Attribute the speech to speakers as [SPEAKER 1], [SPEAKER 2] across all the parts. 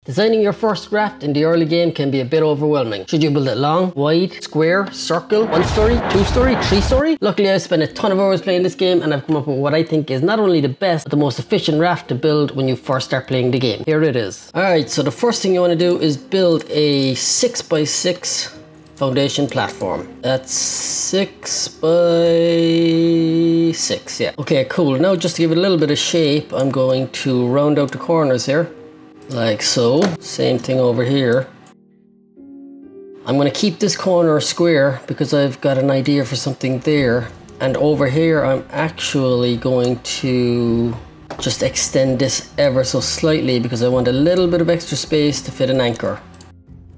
[SPEAKER 1] Designing your first raft in the early game can be a bit overwhelming. Should you build it long, wide, square, circle, 1-story, 2-story, 3-story? Luckily, I've spent a ton of hours playing this game and I've come up with what I think is not only the best, but the most efficient raft to build when you first start playing the game. Here it is. Alright, so the first thing you want to do is build a 6x6 foundation platform. That's 6x6, yeah. Okay, cool. Now just to give it a little bit of shape, I'm going to round out the corners here. Like so. Same thing over here. I'm going to keep this corner square because I've got an idea for something there. And over here I'm actually going to just extend this ever so slightly because I want a little bit of extra space to fit an anchor.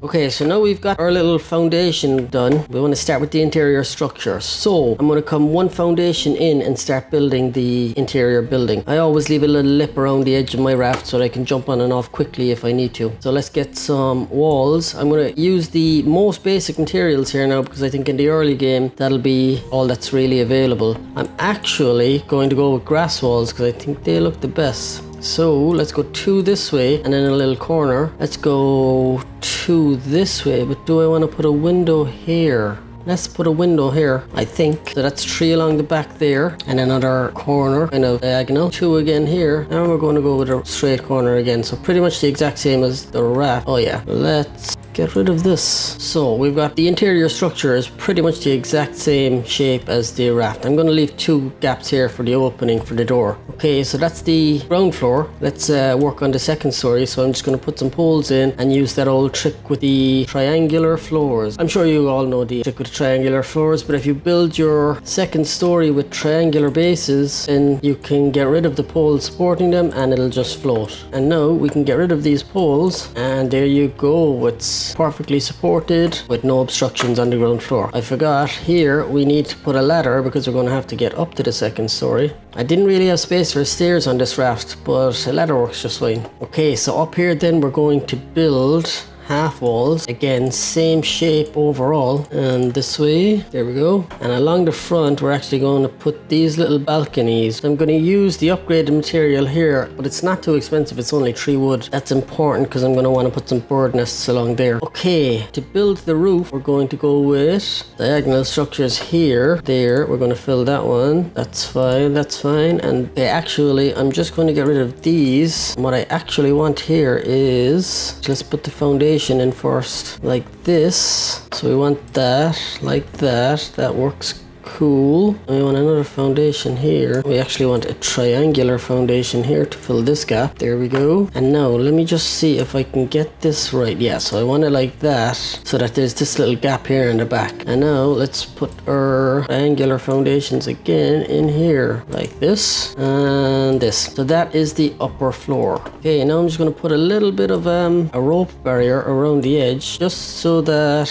[SPEAKER 1] Okay, so now we've got our little foundation done. We want to start with the interior structure. So I'm going to come one foundation in and start building the interior building. I always leave a little lip around the edge of my raft so that I can jump on and off quickly if I need to. So let's get some walls. I'm going to use the most basic materials here now because I think in the early game that'll be all that's really available. I'm actually going to go with grass walls because I think they look the best. So let's go 2 this way and then a little corner. Let's go 2 this way, but do I want to put a window here? Let's put a window here, I think. So that's 3 along the back there and another corner, kind of diagonal. 2 again here. Now we're going to go with a straight corner again. So pretty much the exact same as the raft. Oh yeah, let's get rid of this. So we've got the interior structure is pretty much the exact same shape as the raft. I'm going to leave 2 gaps here for the opening for the door. Okay, so that's the ground floor. Let's work on the second story. So I'm just going to put some poles in and use that old trick with the triangular floors. I'm sure you all know the trick with the triangular floors, but if you build your second story with triangular bases, then you can get rid of the poles supporting them and it'll just float. And now we can get rid of these poles and there you go. It's perfectly supported with no obstructions on the ground floor. I forgot, here we need to put a ladder because we're going to have to get up to the second story. I didn't really have space for stairs on this raft, but a ladder works just fine. Okay, so up here then we're going to build half walls. Again, same shape overall. And this way, there we go. And along the front, we're actually going to put these little balconies. I'm going to use the upgraded material here, but it's not too expensive. It's only 3 wood. That's important because I'm going to want to put some bird nests along there. Okay, to build the roof, we're going to go with diagonal structures here. There, we're going to fill that one. That's fine, that's fine. And okay, actually, I'm just going to get rid of these. And what I actually want here is, let's put the foundation in first like this. So we want that like that. That works cool. We want another foundation here. We actually want a triangular foundation here to fill this gap. There we go. And now let me just see if I can get this right. Yeah, so I want it like that so that there's this little gap here in the back. And now let's put our triangular foundations again in here like this and this. So that is the upper floor. Okay, now I'm just going to put a little bit of a rope barrier around the edge just so that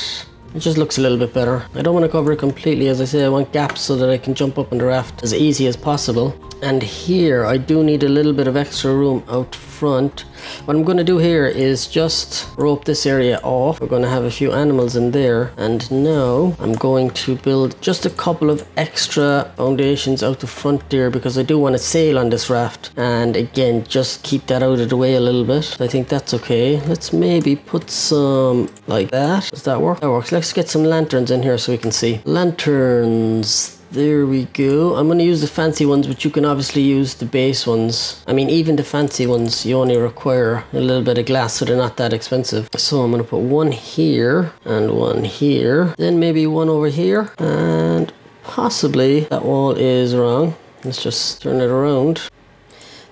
[SPEAKER 1] it just looks a little bit better. I don't want to cover it completely. As I say, I want gaps so that I can jump up on the raft as easy as possible. And here, I do need a little bit of extra room out front. What I'm going to do here is just rope this area off. We're going to have a few animals in there. And now I'm going to build just a couple of extra foundations out the front there because I do want to sail on this raft. And again, just keep that out of the way a little bit. I think that's okay. Let's maybe put some like that. Does that work? That works. Let's get some lanterns in here so we can see. Lanterns. There we go. I'm going to use the fancy ones, but you can obviously use the base ones. I mean, even the fancy ones, you only require a little bit of glass, so they're not that expensive. So I'm going to put one here and one here. Then maybe one over here. And possibly that wall is wrong. Let's just turn it around.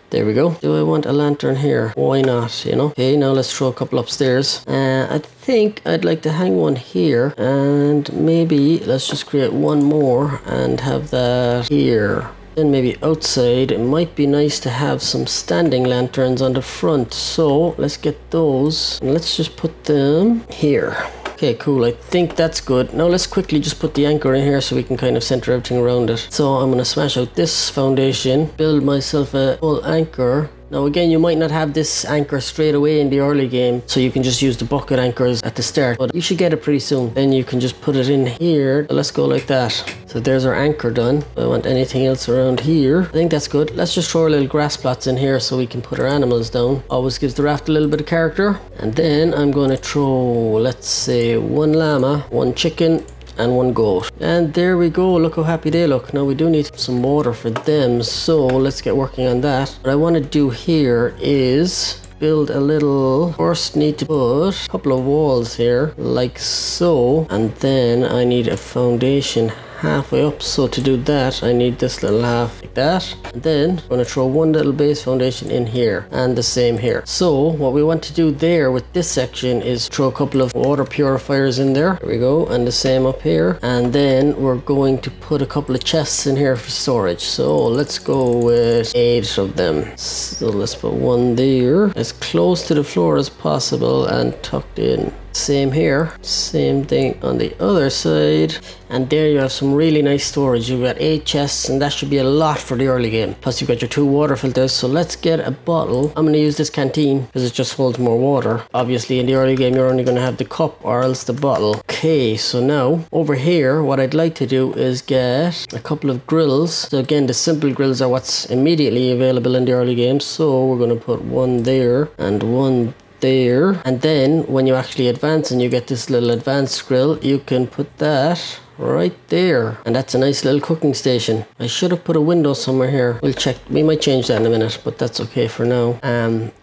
[SPEAKER 1] There we go. Do I want a lantern here? Why not, you know? Okay, now let's throw a couple upstairs. I think I'd like to hang one here. And maybe let's just create one more and have that here. Then maybe outside, it might be nice to have some standing lanterns on the front. So let's get those. And let's just put them here. Okay, cool. I think that's good. Now let's quickly just put the anchor in here so we can kind of center everything around it. So I'm going to smash out this foundation, build myself a full anchor, Now again, you might not have this anchor straight away in the early game, so you can just use the bucket anchors at the start, but you should get it pretty soon. Then you can just put it in here. Let's go like that. So there's our anchor done. I want anything else around here. I think that's good. Let's just throw our little grass plots in here so we can put our animals down. Always gives the raft a little bit of character. And then I'm going to throw, let's say, 1 llama, 1 chicken, and 1 goat. And there we go. Look how happy they look. Now we do need some water for them, so let's get working on that. What I want to do here is build a little, first need to put a couple of walls here like so, and then I need a foundation halfway up. So to do that, I need this little half like that, and then I'm going to throw 1 little base foundation in here, and the same here. So what we want to do there with this section is throw a couple of water purifiers in there. There we go, and the same up here. And then we're going to put a couple of chests in here for storage. So let's go with 8 of them. So let's put 1 there, as close to the floor as possible and tucked in. Same here, same thing on the other side, and there you have some really nice storage. You've got 8 chests, and that should be a lot for the early game. Plus you've got your 2 water filters. So let's get a bottle. I'm going to use this canteen because it just holds more water. Obviously in the early game you're only going to have the cup or else the bottle. Okay, so now over here what I'd like to do is get a couple of grills. So again, the simple grills are what's immediately available in the early game, so we're going to put 1 there and 1 there. And then when you actually advance and you get this little advanced grill, you can put that right there, and that's a nice little cooking station. I should have put a window somewhere here. We'll check, we might change that in a minute, but that's okay for now.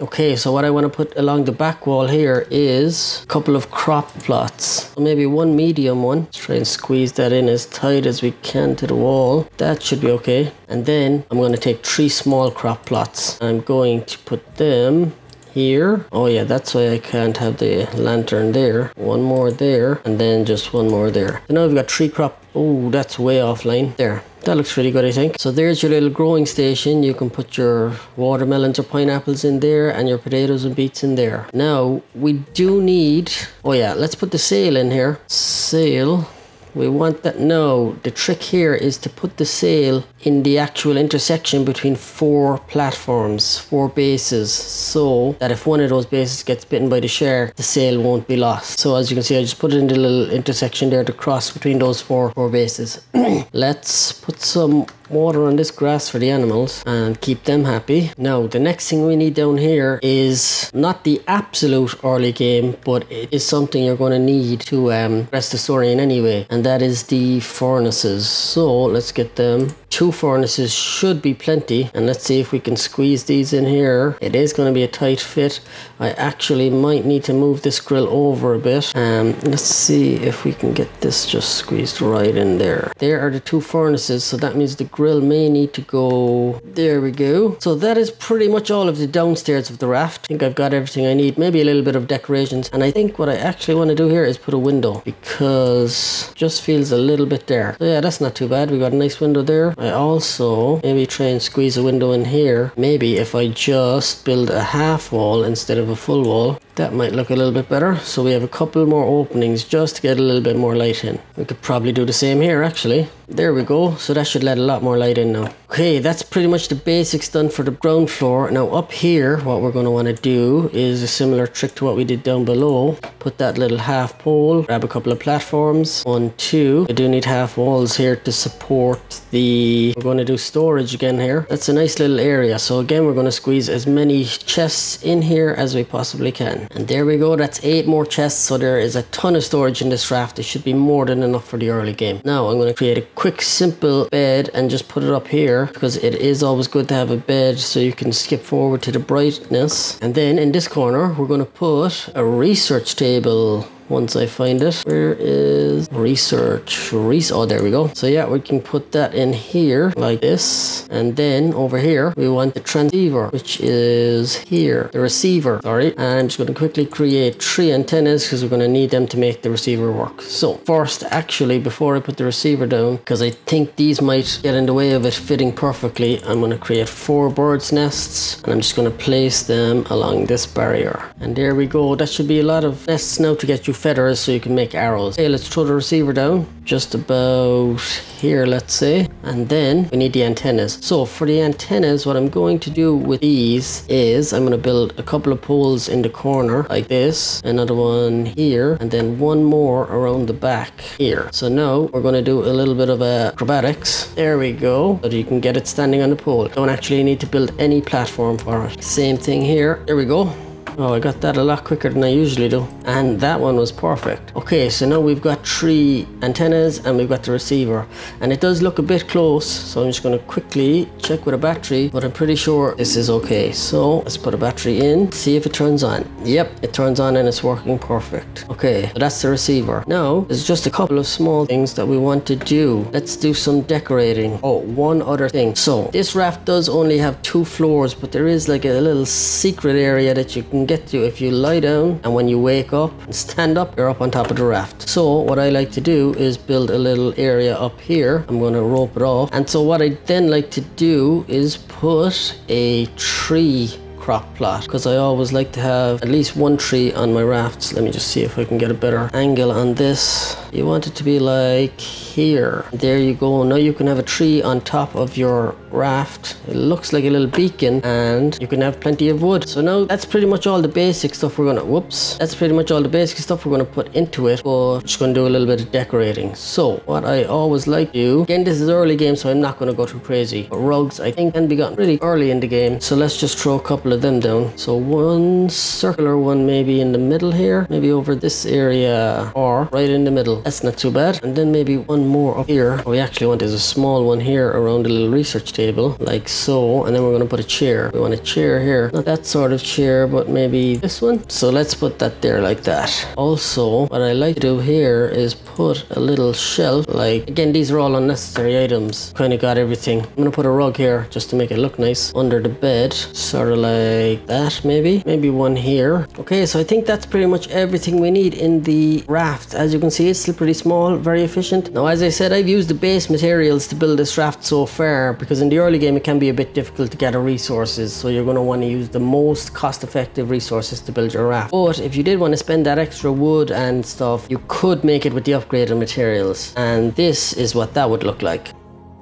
[SPEAKER 1] Okay, so what I want to put along the back wall here is a couple of crop plots, so maybe 1 medium one. Let's try and squeeze that in as tight as we can to the wall. That should be okay. And then I'm going to take 3 small crop plots. I'm going to put them here. Oh yeah, that's why I can't have the lantern there. 1 more there, and then just 1 more there. So now we've got 3 crop. Oh, that's way offline. There. That looks really good, I think. So there's your little growing station. You can put your watermelons or pineapples in there, and your potatoes and beets in there. Now, we do need... Oh yeah, let's put the sail in here. Sail. We want that. No, the trick here is to put the sail in the actual intersection between 4 platforms, 4 bases, so that if one of those bases gets bitten by the shark, the sail won't be lost. So as you can see, I just put it in the little intersection there to cross between those four bases. Let's put some water on this grass for the animals and keep them happy. Now the next thing we need down here is not the absolute early game, but it is something you're going to need to progress the story in anyway, and that is the furnaces. So let's get them. 2 furnaces should be plenty, and let's see if we can squeeze these in here. It is going to be a tight fit. I actually might need to move this grill over a bit. Let's see if we can get this just squeezed right in there. There are the 2 furnaces, so that means the grill may need to go. There we go. So that is pretty much all of the downstairs of the raft. I think I've got everything I need, maybe a little bit of decorations, and I think what I actually want to do here is put a window, because it just feels a little bit dark. So yeah, that's not too bad. We got a nice window there. I also maybe try and squeeze a window in here. Maybe if I just build a half wall instead of a full wall, that might look a little bit better. So we have a couple more openings just to get a little bit more light in. We could probably do the same here actually. There we go. So that should let a lot more light in now. Okay, that's pretty much the basics done for the ground floor. Now up here, what we're going to want to do is a similar trick to what we did down below. Put that little half pole, grab a couple of platforms. 1, 2. I do need half walls here to support the... We're going to do storage again here. That's a nice little area. So again, we're going to squeeze as many chests in here as we possibly can. And there we go. That's 8 more chests. So there is a ton of storage in this raft. It should be more than enough for the early game. Now I'm going to create a quick simple bed and just put it up here, because it is always good to have a bed so you can skip forward to the brightness. And then in this corner we're going to put a research table. Once I find it, where is research? Oh, there we go. So yeah, we can put that in here like this, and then over here we want the transceiver, which is here, the receiver, sorry. And I'm just going to quickly create 3 antennas because we're going to need them to make the receiver work. So first, actually, before I put the receiver down, because I think these might get in the way of it fitting perfectly, I'm going to create 4 bird's nests, and I'm just going to place them along this barrier. And there we go. That should be a lot of nests now to get you feathers so you can make arrows. Okay, let's throw the receiver down just about here, let's say, and then we need the antennas. So for the antennas, what I'm going to do with these is I'm going to build a couple of poles in the corner like this, another one here, and then one more around the back here. So now we're going to do a little bit of acrobatics. There we go, so that you can get it standing on the pole. Don't actually need to build any platform for it. Same thing here. There we go. Oh, I got that a lot quicker than I usually do. And that one was perfect. Okay, so now we've got 3 antennas and we've got the receiver. And it does look a bit close, so I'm just going to quickly check with a battery, but I'm pretty sure this is okay. So let's put a battery in, see if it turns on. Yep, it turns on and it's working perfect. Okay, so that's the receiver. Now, there's just a couple of small things that we want to do. Let's do some decorating. Oh, one other thing. So this raft does only have 2 floors, but there is like a little secret area that you can get to if you lie down, and when you wake up and stand up, you're up on top of the raft. So what I like to do is build a little area up here. I'm going to rope it off, and so what I then like to do is put a tree crock plot, because I always like to have at least 1 tree on my rafts. Let me just see if I can get a better angle on this. You want it to be like here. There you go. Now you can have a tree on top of your raft. It looks like a little beacon, and you can have plenty of wood. So now that's pretty much all the basic stuff we're gonna, that's pretty much all the basic stuff we're gonna put into it, but I'm just gonna do a little bit of decorating. So what I always like to do, again, this is early game, so I'm not gonna go too crazy, but rugs I think can be gotten really early in the game. So let's just throw a couple of them down. So one circular one maybe in the middle here, maybe over this area, or right in the middle. That's not too bad. And then maybe one more up here. What we actually want is a small one here around the little research table, like so. And then we're going to put a chair. We want a chair here. Not that sort of chair, but maybe this one. So let's put that there like that. Also, what I like to do here is put a little shelf. Like, again, these are all unnecessary items. Kind of got everything. I'm going to put a rug here just to make it look nice under the bed. Sort of like that, maybe. Maybe one here. Okay, so I think that's pretty much everything we need in the raft. As you can see, it's still pretty small, very efficient. Now, as I said, I've used the base materials to build this raft so far, because in the early game it can be a bit difficult to gather resources, so you're going to want to use the most cost-effective resources to build your raft. But if you did want to spend that extra wood and stuff, you could make it with the upgraded materials, and this is what that would look like.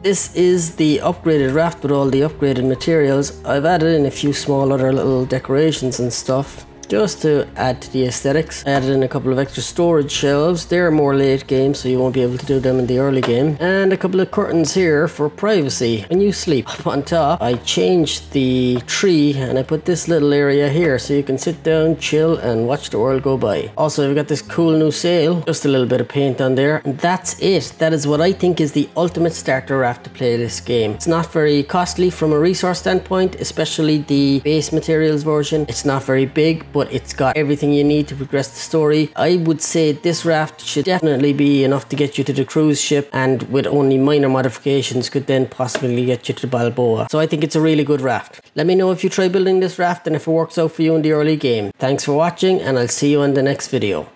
[SPEAKER 1] This is the upgraded raft with all the upgraded materials. I've added in a few small other little decorations and stuff, just to add to the aesthetics. I added in a couple of extra storage shelves. They're more late game, so you won't be able to do them in the early game. And a couple of curtains here for privacy when you sleep. Up on top, I changed the tree and I put this little area here so you can sit down, chill, and watch the world go by. Also, we've got this cool new sail. Just a little bit of paint on there. And that's it. That is what I think is the ultimate starter raft to play this game. It's not very costly from a resource standpoint, especially the base materials version. It's not very big, but it's got everything you need to progress the story. I would say this raft should definitely be enough to get you to the cruise ship, and with only minor modifications could then possibly get you to Balboa. So I think it's a really good raft. Let me know if you try building this raft and if it works out for you in the early game. Thanks for watching, and I'll see you on the next video.